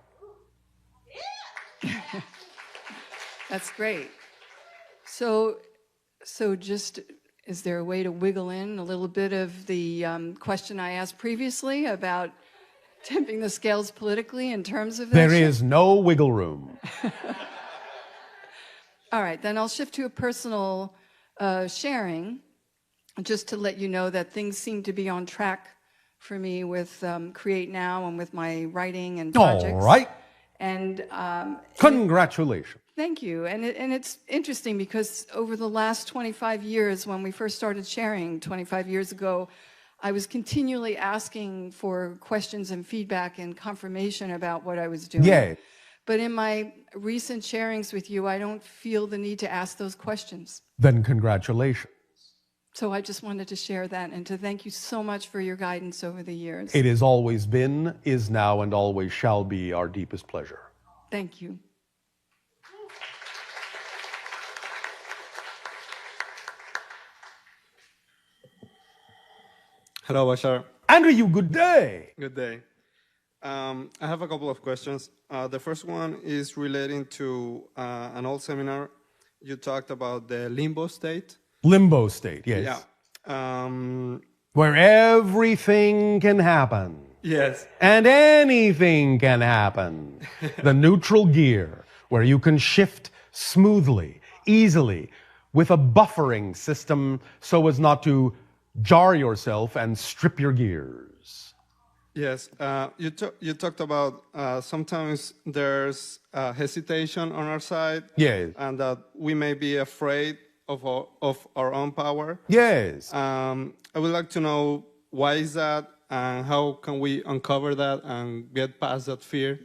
That's great. So just, is there a way to wiggle in a little bit of the question I asked previously about tipping the scales politically in terms of that? There is no wiggle room. All right, then I'll shift to a personal sharing, just to let you know that things seem to be on track for me with Create Now and with my writing and projects. All right. And congratulations. Thank you. And it's interesting because over the last 25 years, when we first started sharing 25 years ago, I was continually asking for questions and feedback and confirmation about what I was doing. Yeah. But in my recent sharings with you, I don't feel the need to ask those questions. Then congratulations. So I just wanted to share that and to thank you so much for your guidance over the years. It has always been, is now, and always shall be our deepest pleasure. Thank you. Hello, Bashar. Andrew, you good day. Good day. I have a couple of questions. The first one is relating to an old seminar. You talked about the limbo state. Limbo state, yes. Yeah. Where everything can happen. Yes. And anything can happen. The neutral gear, where you can shift smoothly, easily, with a buffering system so as not to jar yourself and strip your gears. Yes. You talked about sometimes there's hesitation on our side. Yes. And that we may be afraid of our own power. Yes. I would like to know why is that and how can we uncover that and get past that fear?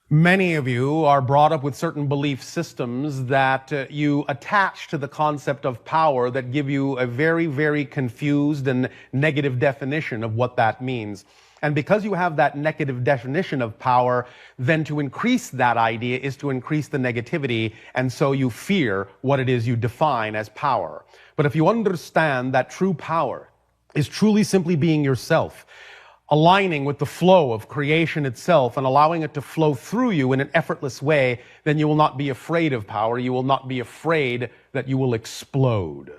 Many of you are brought up with certain belief systems that you attach to the concept of power that give you a very, very confused and negative definition of what that means. And because you have that negative definition of power, then to increase that idea is to increase the negativity, and so you fear what it is you define as power. But if you understand that true power is truly simply being yourself, aligning with the flow of creation itself and allowing it to flow through you in an effortless way, then you will not be afraid of power. You will not be afraid that you will explode.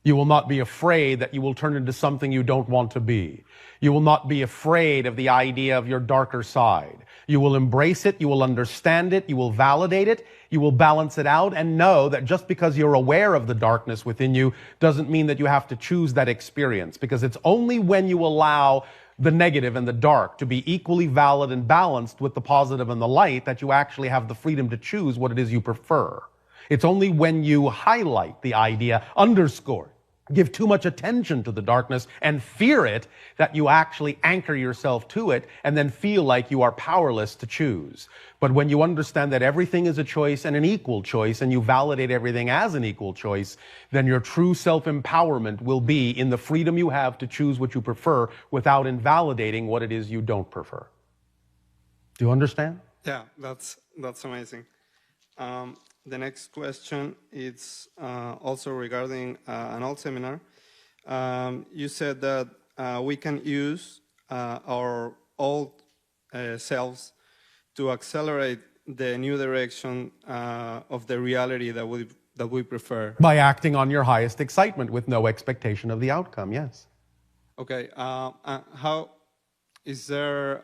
You will not be afraid that you will turn into something you don't want to be. You will not be afraid of the idea of your darker side. You will embrace it, you will understand it, you will validate it, You will balance it out and know that just because you're aware of the darkness within you doesn't mean that you have to choose that experience, because it's only when you allow the negative and the dark to be equally valid and balanced with the positive and the light that you actually have the freedom to choose what it is you prefer. It's only when you highlight the idea, underscore, give too much attention to the darkness and fear it, that you actually anchor yourself to it and then feel like you are powerless to choose. But when you understand that everything is a choice and an equal choice, and you validate everything as an equal choice, then your true self-empowerment will be in the freedom you have to choose what you prefer without invalidating what it is you don't prefer. Do you understand? Yeah, that's amazing. The next question is also regarding an old seminar. You said that we can use our old selves to accelerate the new direction of the reality that we prefer. By acting on your highest excitement with no expectation of the outcome, yes. Okay. How is there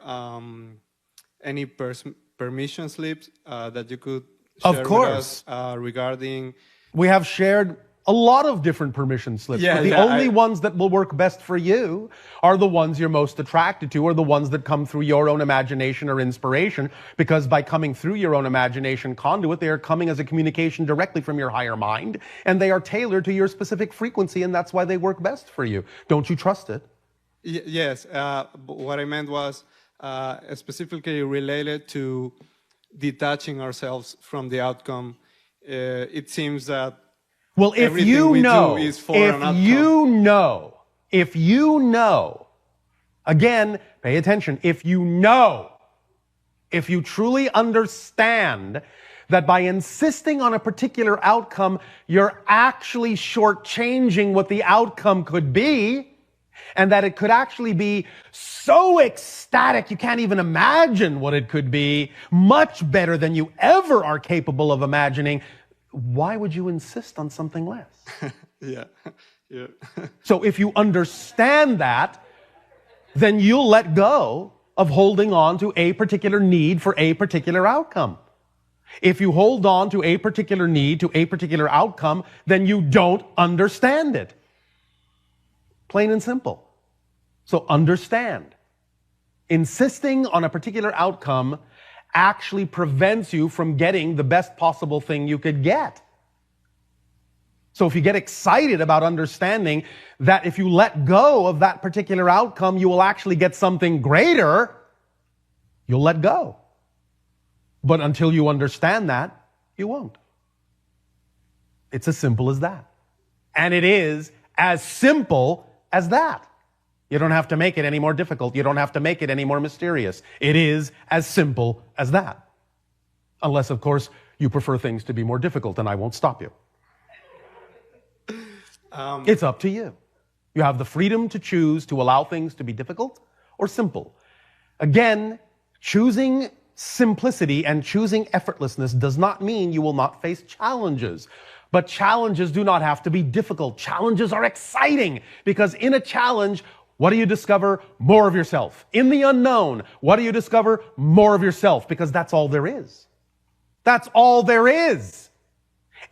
any permission slips that you could share Of course. with us regarding? We have shared a lot of different permission slips. Yeah, but the yeah, only ones that will work best for you are the ones you're most attracted to, or the ones that come through your own imagination or inspiration, because by coming through your own imagination conduit, they are coming as a communication directly from your higher mind, and they are tailored to your specific frequency, and that's why they work best for you. Don't you trust it? Yes. What I meant was specifically related to detaching ourselves from the outcome. It seems that well, if you know, if you know, again, pay attention, if you truly understand that by insisting on a particular outcome, you're actually shortchanging what the outcome could be, and that it could actually be so ecstatic you can't even imagine what it could be, much better than you ever are capable of imagining, why would you insist on something less? Yeah. So if you understand that, then you'll let go of holding on to a particular need for a particular outcome. If you hold on to a particular need, to a particular outcome, then you don't understand it. Plain and simple. So understand. Insisting on a particular outcome actually prevents you from getting the best possible thing you could get. So if you get excited about understanding that if you let go of that particular outcome, you will actually get something greater, you'll let go. But until you understand that, you won't. It's as simple as that. And it is as simple as that. You don't have to make it any more difficult. You don't have to make it any more mysterious. It is as simple as that. Unless, of course, you prefer things to be more difficult, and I won't stop you. It's up to you. You have the freedom to choose to allow things to be difficult or simple. Again, choosing simplicity and choosing effortlessness does not mean you will not face challenges. But challenges do not have to be difficult. Challenges are exciting, because in a challenge, what do you discover? More of yourself. In the unknown, what do you discover? More of yourself, because that's all there is. That's all there is.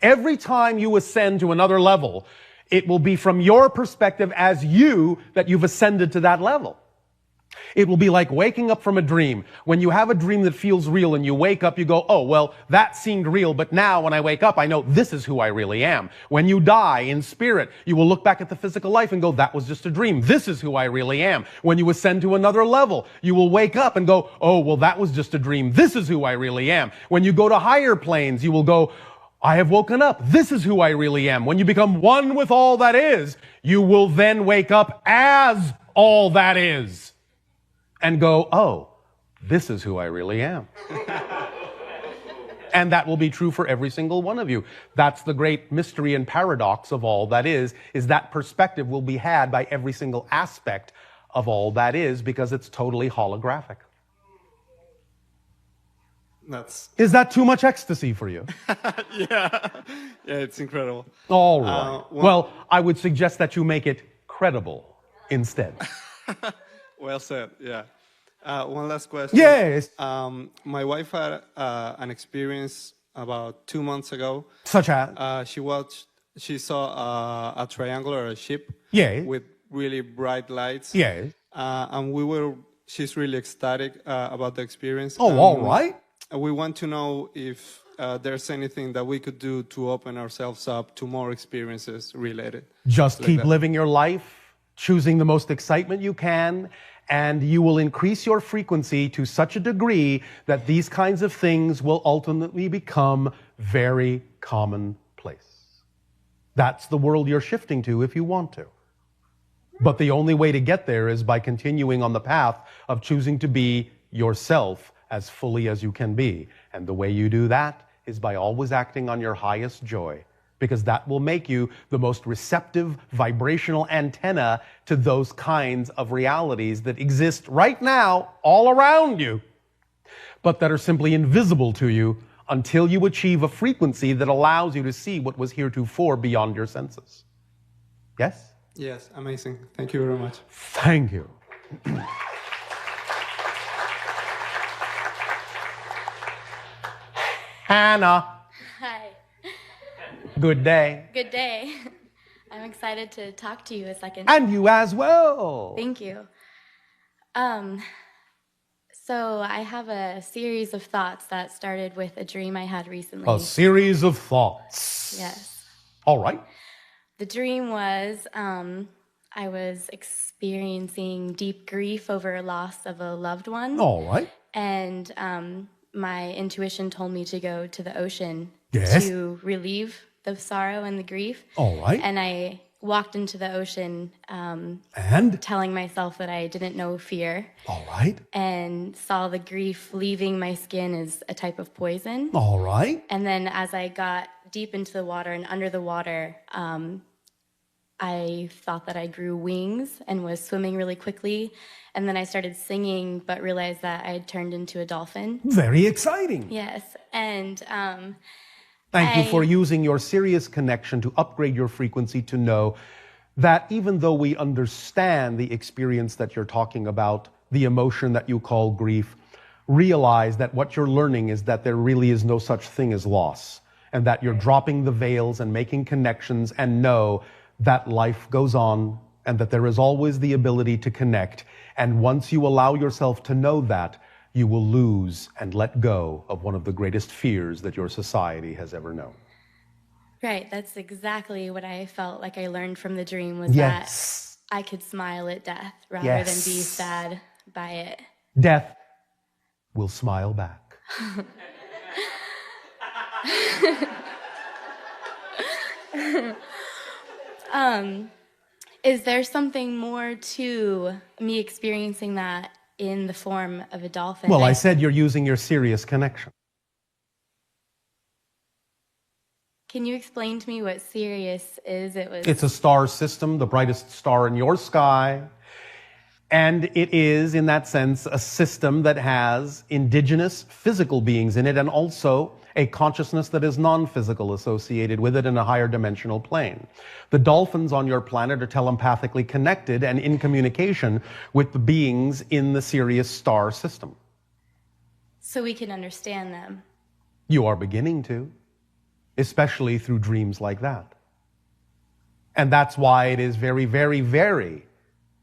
Every time you ascend to another level, it will be from your perspective as you that you've ascended to that level. It will be like waking up from a dream. When you have a dream that feels real and you wake up, you go, oh, well, that seemed real, but now when I wake up, I know this is who I really am. When you die in spirit, you will look back at the physical life and go, that was just a dream. This is who I really am. When you ascend to another level, you will wake up and go, oh, well, that was just a dream. This is who I really am. When you go to higher planes, you will go, I have woken up. This is who I really am. When you become one with all that is, you will then wake up as all that is. And go, oh, this is who I really am. And that will be true for every single one of you. That's the great mystery and paradox of all that is that perspective will be had by every single aspect of all that is, because it's totally holographic. Is that too much ecstasy for you? Yeah, it's incredible. All right. Well, I would suggest that you make it credible instead. Well said, yeah. One last question. Yes. My wife had an experience about 2 months ago. Such as? She saw a triangular ship Yeah. with really bright lights. Yeah. And she's really ecstatic about the experience. Oh, all right. We want to know if there's anything that we could do to open ourselves up to more experiences related. Just like keep that. living your life, choosing the most excitement you can, and you will increase your frequency to such a degree that these kinds of things will ultimately become very commonplace. That's the world you're shifting to if you want to. But the only way to get there is by continuing on the path of choosing to be yourself as fully as you can be. And the way you do that is by always acting on your highest joy, because that will make you the most receptive vibrational antenna to those kinds of realities that exist right now all around you, but that are simply invisible to you until you achieve a frequency that allows you to see what was heretofore beyond your senses. Yes? Yes, amazing. Thank you very much. Thank you. Hannah, Hi. good day. Good day. I'm excited to talk to you a second. And you as well. Thank you. So I have a series of thoughts that started with a dream I had recently. A series of thoughts. Yes. All right. The dream was I was experiencing deep grief over loss of a loved one. All right. And my intuition told me to go to the ocean Yes. to relieve the sorrow and the grief. All right. And I walked into the ocean And? telling myself that I didn't know fear. All right. And saw the grief leaving my skin as a type of poison. All right. And then as I got deep into the water and under the water, I thought that I grew wings and was swimming really quickly. And then I started singing, but realized that I had turned into a dolphin. Very exciting. Yes. And Thank you for using your serious connection to upgrade your frequency to know that even though we understand the experience that you're talking about, the emotion that you call grief, realize that what you're learning is that there really is no such thing as loss, and that you're dropping the veils and making connections, and know that life goes on and that there is always the ability to connect. And once you allow yourself to know that, you will lose and let go of one of the greatest fears that your society has ever known. right, that's exactly what I felt like I learned from the dream was Yes. that I could smile at death rather Yes. than be sad by it. Death will smile back. Is there something more to me experiencing that in the form of a dolphin? Well, I said you're using your serious connection. Can you explain to me what Sirius is? It's a star system, the brightest star in your sky. And it is, in that sense, a system that has indigenous physical beings in it, and also a consciousness that is non-physical associated with it in a higher dimensional plane. The dolphins on your planet are telepathically connected and in communication with the beings in the Sirius star system. so we can understand them. You are beginning to, especially through dreams like that. And that's why it is very, very, very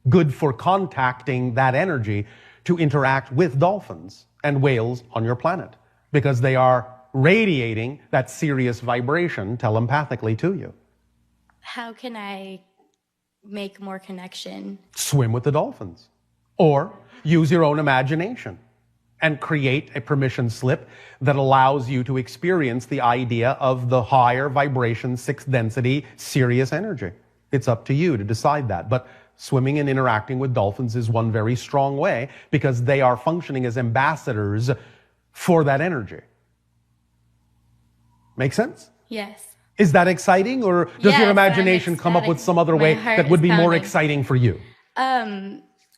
good for contacting that energy to interact with dolphins and whales on your planet, because they are radiating that serious vibration telepathically to you. How can I make more connection? Swim with the dolphins, or use your own imagination and create a permission slip that allows you to experience the idea of the higher vibration, sixth density, serious energy. It's up to you to decide that. But swimming and interacting with dolphins is one very strong way, because they are functioning as ambassadors for that energy. Make sense? Yes. Is that exciting, or does Yes, your I'm imagination come up with some other My way heart that would is be more pounding. exciting for you?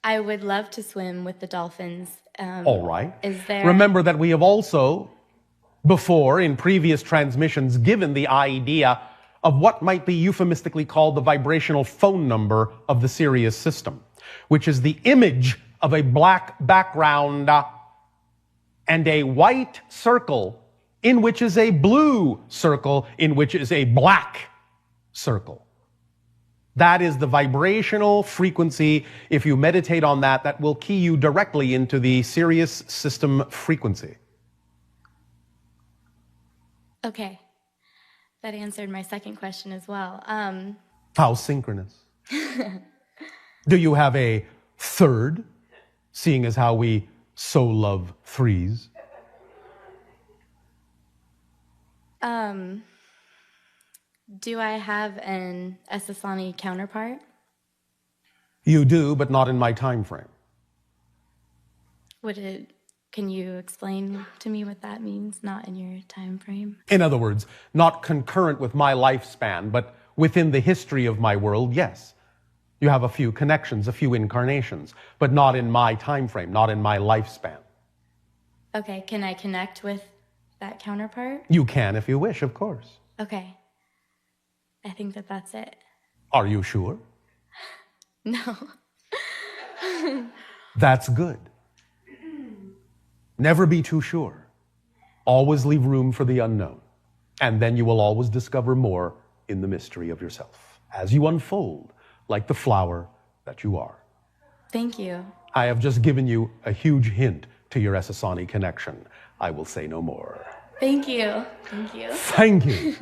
I would love to swim with the dolphins. All right. Is there? Remember that we have also, before, in previous transmissions, given the idea of what might be euphemistically called the vibrational phone number of the Sirius system, which is the image of a black background and a white circle in which is a blue circle, in which is a black circle. That is the vibrational frequency. If you meditate on that, that will key you directly into the Sirius system frequency. Okay. That answered my second question as well. How synchronous. Do you have a third, seeing as how we so love threes? Do I have an Essassani counterpart? You do, but not in my time frame. Can you explain to me what that means, not in your time frame? In other words, not concurrent with my lifespan, but within the history of my world, yes. You have a few connections, a few incarnations, but not in my time frame, not in my lifespan. Okay, can I connect with that counterpart? You can if you wish, of course. Okay. I think that's it. Are you sure? No. That's good. Never be too sure. Always leave room for the unknown. And then you will always discover more in the mystery of yourself as you unfold like the flower that you are. Thank you. I have just given you a huge hint to your Essassani connection. I will say no more. Thank you. Thank you. Thank you.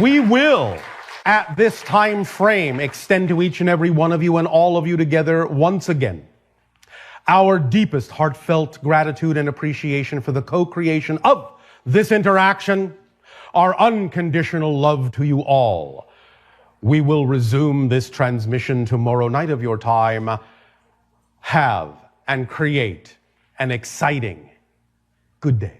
We will, at this time frame, extend to each and every one of you and all of you together once again our deepest heartfelt gratitude and appreciation for the co-creation of this interaction, our unconditional love to you all. We will resume this transmission tomorrow night of your time. Have and create an exciting good day.